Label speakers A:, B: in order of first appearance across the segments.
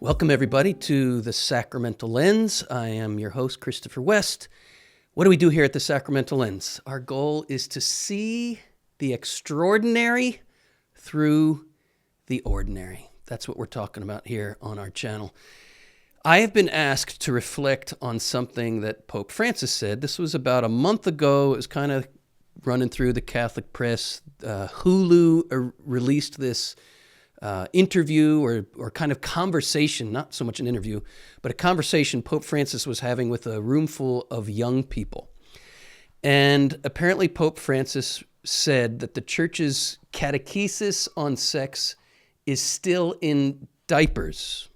A: Welcome, everybody, to the Sacramental Lens. I am your host, Christopher West. What do we do here at the Sacramental Lens? Our goal is to see the extraordinary through the ordinary. That's what we're talking about here on our channel. I have been asked to reflect on something that Pope Francis said. This was about a month ago. It was kind of running through the Catholic press. Hulu released this interview or kind of conversation, not so much an interview, but a conversation Pope Francis was having with a room full of young people. And apparently Pope Francis said that the church's catechesis on sex is still in diapers,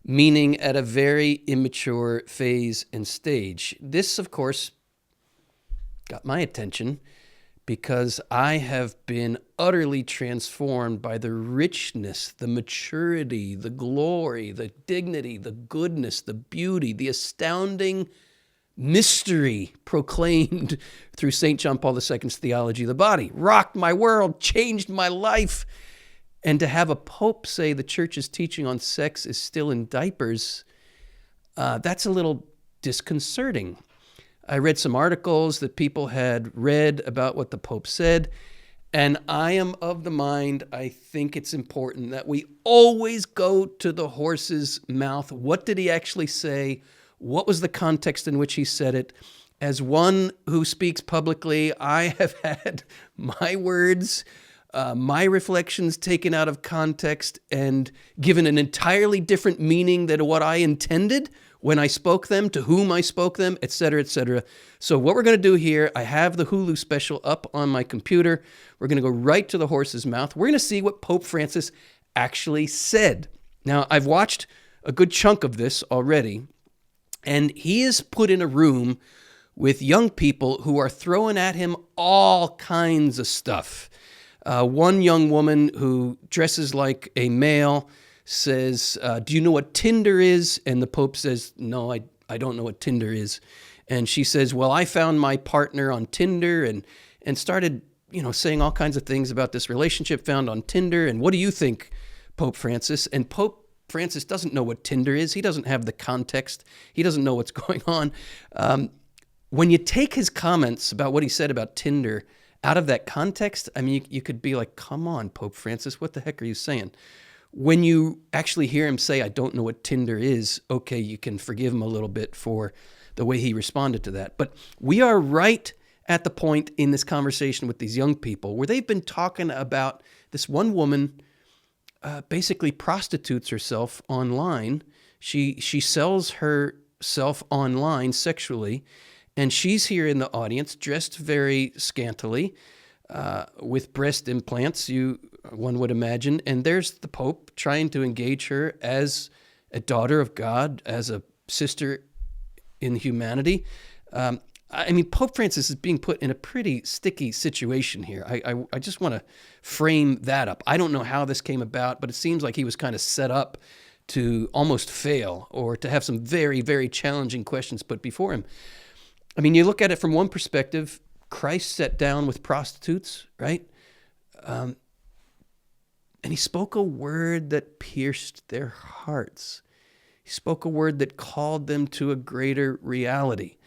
A: meaning at a very immature phase and stage. This, of course, got my attention because I have been utterly transformed by the richness, the maturity, the glory, the dignity, the goodness, the beauty, the astounding mystery proclaimed through St. John Paul II's Theology of the Body. Rocked my world, changed my life. And to have a pope say the church's teaching on sex is still in diapers, that's a little disconcerting. I read some articles that people had read about what the Pope said, and I am of the mind, I think it's important that we always go to the horse's mouth. What did he actually say? What was the context in which he said it? As one who speaks publicly, I have had my words, my reflections taken out of context and given an entirely different meaning than what I intended when I spoke them, to whom I spoke them, etc., etc. So what we're going to do here, I have the Hulu special up on my computer. We're going to go right to the horse's mouth. We're going to see what Pope Francis actually said. Now, I've watched a good chunk of this already, and he is put in a room with young people who are throwing at him all kinds of stuff. One young woman who dresses like a male says, do you know what Tinder is? And the Pope says, no, I don't know what Tinder is. And she says, well, I found my partner on Tinder and started, saying all kinds of things about this relationship found on Tinder. And what do you think, Pope Francis? And Pope Francis doesn't know what Tinder is. He doesn't have the context. He doesn't know what's going on. When you take his comments about what he said about Tinder out of that context, I mean, you could be like, come on, Pope Francis, what the heck are you saying? When you actually hear him say, I don't know what Tinder is, okay, you can forgive him a little bit for the way he responded to that. But we are right at the point in this conversation with these young people where they've been talking about this one woman basically prostitutes herself online. She sells herself online sexually, and she's here in the audience dressed very scantily with breast implants, one would imagine. And there's the Pope trying to engage her as a daughter of God, as a sister in humanity. I mean, Pope Francis is being put in a pretty sticky situation here. I just want to frame that up. I don't know how this came about, but it seems like he was kind of set up to almost fail or to have some very, very challenging questions put before him. I mean, you look at it from one perspective, Christ sat down with prostitutes, right? And he spoke a word that pierced their hearts. He spoke a word that called them to a greater reality.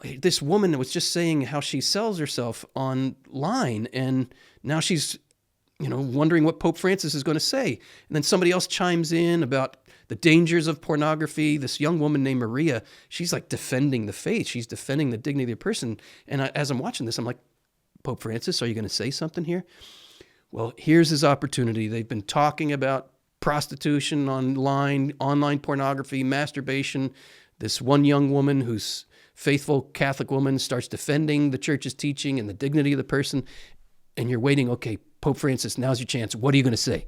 A: This woman was just saying how she sells herself online, and now she's, wondering what Pope Francis is going to say. And then somebody else chimes in about the dangers of pornography. This young woman named Maria, she's like defending the faith. She's defending the dignity of the person. And as I'm watching this, I'm like, Pope Francis, are you going to say something here? Well, here's his opportunity. They've been talking about prostitution online pornography, masturbation. This one young woman who's faithful Catholic woman starts defending the church's teaching and the dignity of the person. And you're waiting, okay, Pope Francis, now's your chance. What are you going to say?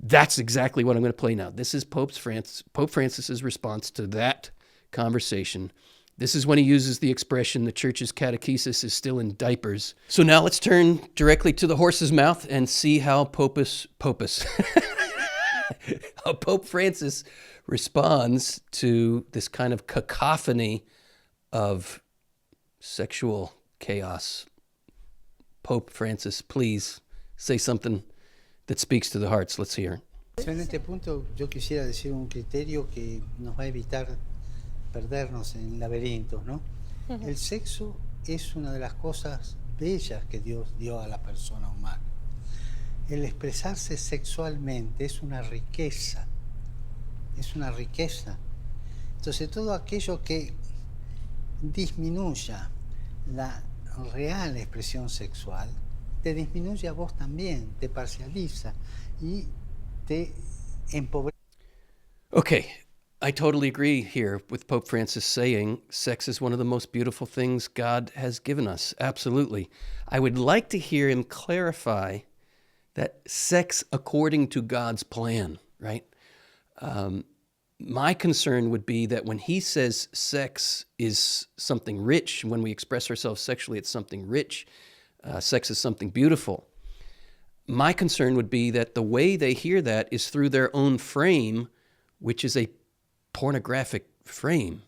A: That's exactly what I'm going to play now. This is Pope Francis's response to that conversation. This is when he uses the expression, the church's catechesis is still in diapers. So now let's turn directly to the horse's mouth and see how Pope Francis responds to this kind of cacophony of sexual chaos. Pope Francis, please say something that speaks to the hearts. Let's hear.
B: En este punto yo quisiera decir un criterio que nos va a evitar perdernos en laberintos, ¿no? El sexo es una de las cosas bellas que Dios dio a la persona humana. El expresarse sexualmente es una riqueza, es una riqueza. Entonces todo aquello que disminuya la real expresión sexual, te disminuye a vos también, te parcializa y te empobrece.
A: Okay, I totally agree here with Pope Francis saying sex is one of the most beautiful things God has given us. Absolutely. I would like to hear him clarify that sex according to God's plan, right? My concern would be that when he says sex is something rich, when we express ourselves sexually, it's something rich, sex is something beautiful. My concern would be that the way they hear that is through their own frame, which is a pornographic frame.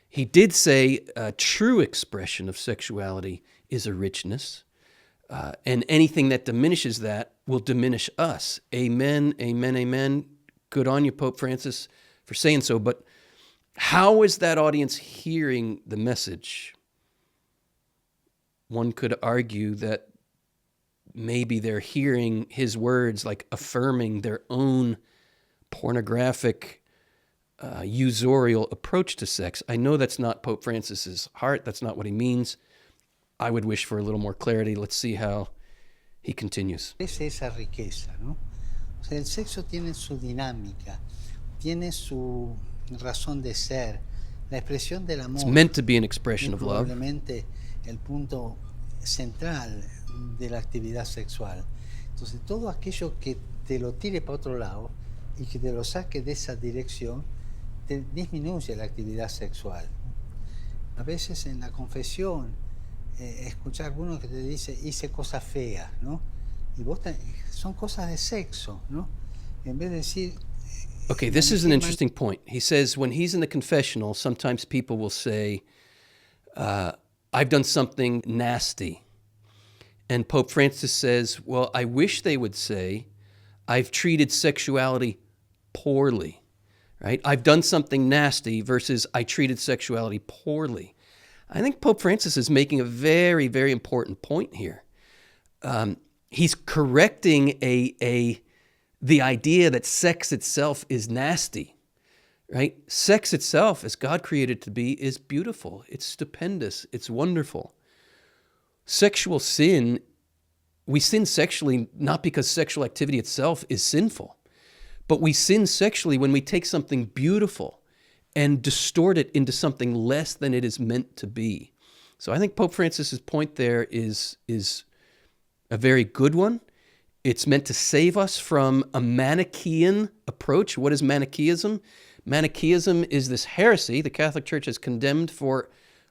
A: He did say a true expression of sexuality is a richness, and anything that diminishes that will diminish us. Amen, amen, amen. Good on you, Pope Francis, for saying so. But how is that audience hearing the message? One could argue that maybe they're hearing his words like affirming their own pornographic, usurial approach to sex. I know that's not Pope Francis's heart. That's not what he means. I would wish for a little more clarity. Let's see how he continues.
B: Es esa riqueza, ¿no? O sea, el sexo tiene su dinámica, tiene su razón de ser, la expresión del amor.
A: It's meant to be an expression of love.
B: Probablemente el punto central de la actividad sexual. Entonces, todo aquello que te lo tire para otro lado y que te lo saque de esa dirección, te disminuye la actividad sexual. A veces en la confesión, escuchar alguno que te dice, hice cosas feas, ¿no? Y vos son cosas de sexo, ¿no? En vez de decir...
A: Okay, this is an interesting point. He says when he's in the confessional, sometimes people will say, I've done something nasty. And Pope Francis says, well, I wish they would say, I've treated sexuality poorly, right? I've done something nasty versus I treated sexuality poorly. I think Pope Francis is making a very, very important point here. He's correcting the idea that sex itself is nasty, right? Sex itself, as God created it to be, is beautiful. It's stupendous. It's wonderful. Sexual sin, we sin sexually not because sexual activity itself is sinful, but we sin sexually when we take something beautiful and distort it into something less than it is meant to be. So I think Pope Francis's point there is a very good one. It's meant to save us from a Manichaean approach. What is Manichaeism? Manichaeism is this heresy the Catholic Church has condemned for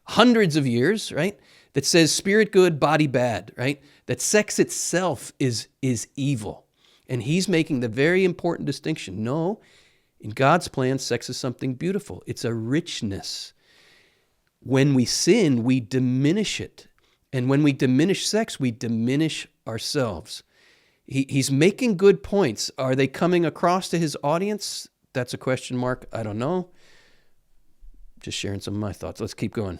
A: hundreds of years, right? That says spirit good, body bad, right? That sex itself is evil. And he's making the very important distinction. No, in God's plan, sex is something beautiful. It's a richness. When we sin, we diminish it. And when we diminish sex, we diminish ourselves. He's making good points. Are they coming across to his audience? That's a question mark. I don't know. Just sharing some of my thoughts. Let's keep going.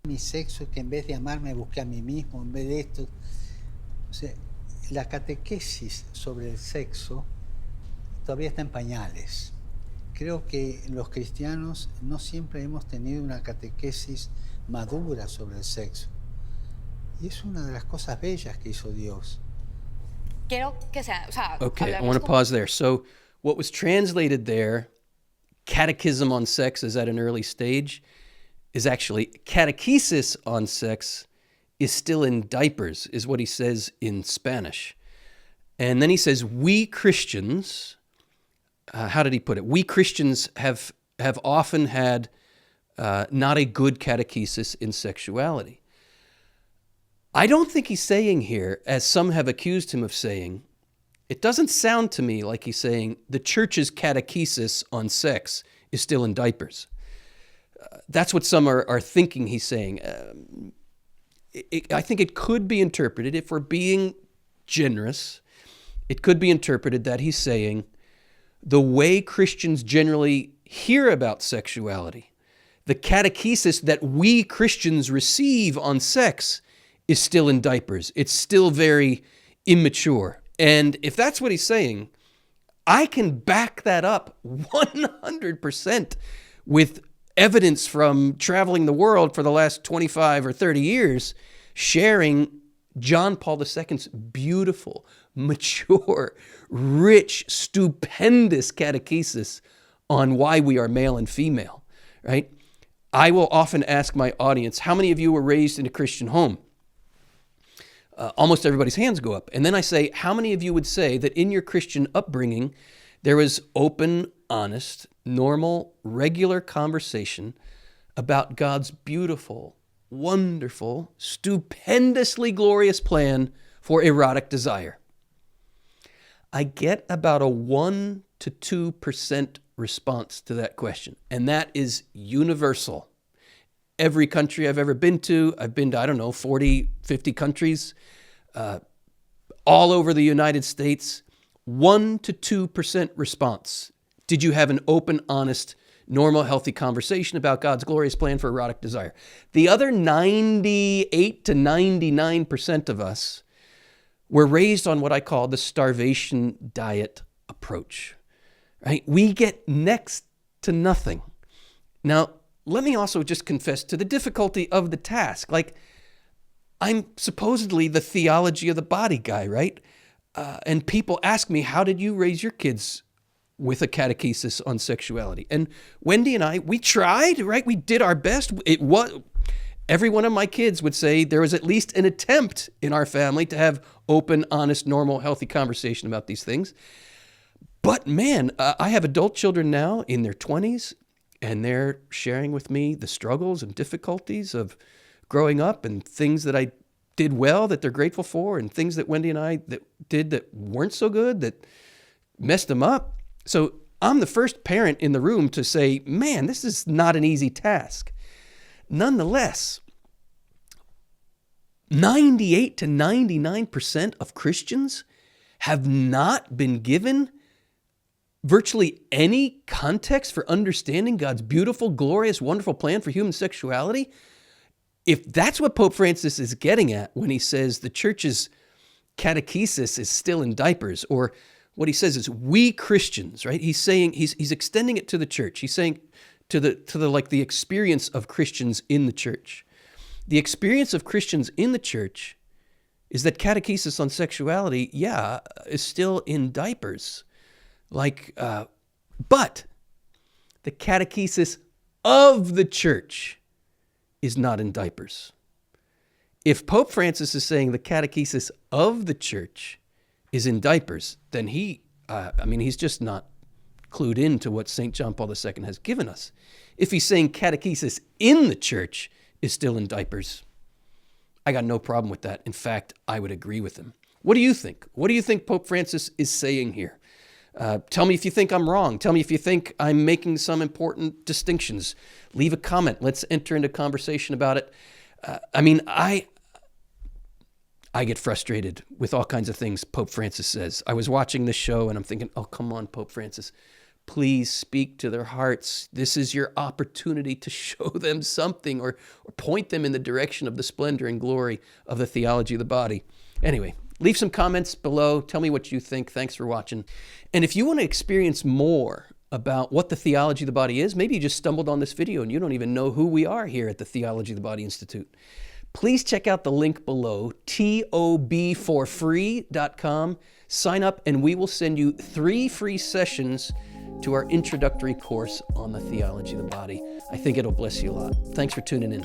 B: Mi sexo, que en vez de amarme busqué a mí mismo, en vez de esto. O sea, la catequesis sobre el sexo todavía está en pañales. Creo que los cristianos no siempre hemos tenido una catequesis madura sobre el sexo. Y es una de las cosas bellas que hizo Dios.
C: Quiero que sea, o sea,
A: Okay, I want to pause there. So what was translated there, catechism on sex is at an early stage, is actually catechesis on sex is still in diapers, is what he says in Spanish. And then he says, we Christians, how did he put it? We Christians have often had not a good catechesis in sexuality. I don't think he's saying here, as some have accused him of saying, it doesn't sound to me like he's saying the church's catechesis on sex is still in diapers. That's what some are thinking he's saying. I think it could be interpreted, if we're being generous, it could be interpreted that he's saying, the way Christians generally hear about sexuality, the catechesis that we Christians receive on sex is still in diapers. It's still very immature. And if that's what he's saying, I can back that up 100% with evidence from traveling the world for the last 25 or 30 years, sharing John Paul II's beautiful, mature, rich, stupendous catechesis on why we are male and female, right? I will often ask my audience, how many of you were raised in a Christian home? Almost everybody's hands go up. And then I say, how many of you would say that in your Christian upbringing, there was open, honest, normal, regular conversation about God's beautiful, wonderful, stupendously glorious plan for erotic desire? I get about a 1 to 2% response to that question, and that is universal. Every country I've ever been to, I've been to, 40, 50 countries, all over the United States, 1 to 2% response. Did you have an open, honest, normal, healthy conversation about God's glorious plan for erotic desire? The other 98 to 99% of us were raised on what I call the starvation diet approach, right? We get next to nothing. Now, let me also just confess to the difficulty of the task. Like, I'm supposedly the theology of the body guy, right? And people ask me, how did you raise your kids with a catechesis on sexuality? And Wendy and I, we tried, right? We did our best. Every one of my kids would say there was at least an attempt in our family to have open, honest, normal, healthy conversation about these things. But man, I have adult children now in their 20s, and they're sharing with me the struggles and difficulties of growing up and things that I did well that they're grateful for, and things that Wendy and I did that weren't so good, that messed them up. So I'm the first parent in the room to say, man, this is not an easy task. Nonetheless, 98 to 99% of Christians have not been given virtually any context for understanding God's beautiful, glorious, wonderful plan for human sexuality. If that's what Pope Francis is getting at when he says the church's catechesis is still in diapers, or what he says is we Christians, right? He's saying, he's extending it to the church. He's saying to the experience of Christians in the church. The experience of Christians in the church is that catechesis on sexuality, is still in diapers. But the catechesis of the church is not in diapers. If Pope Francis is saying the catechesis of the church is in diapers, then he's just not clued into what St. John Paul II has given us. If he's saying catechesis in the church is still in diapers, I got no problem with that. In fact, I would agree with him. What do you think? What do you think Pope Francis is saying here? Tell me if you think I'm wrong. Tell me if you think I'm making some important distinctions. Leave a comment. Let's enter into conversation about it. I get frustrated with all kinds of things Pope Francis says. I was watching this show and I'm thinking, oh, come on, Pope Francis. Please speak to their hearts. This is your opportunity to show them something or point them in the direction of the splendor and glory of the theology of the body. Anyway, leave some comments below. Tell me what you think. Thanks for watching. And if you want to experience more about what the theology of the body is, maybe you just stumbled on this video and you don't even know who we are here at the Theology of the Body Institute. Please check out the link below, tobforfree.com. Sign up and we will send you 3 free sessions to our introductory course on the theology of the body. I think it'll bless you a lot. Thanks for tuning in.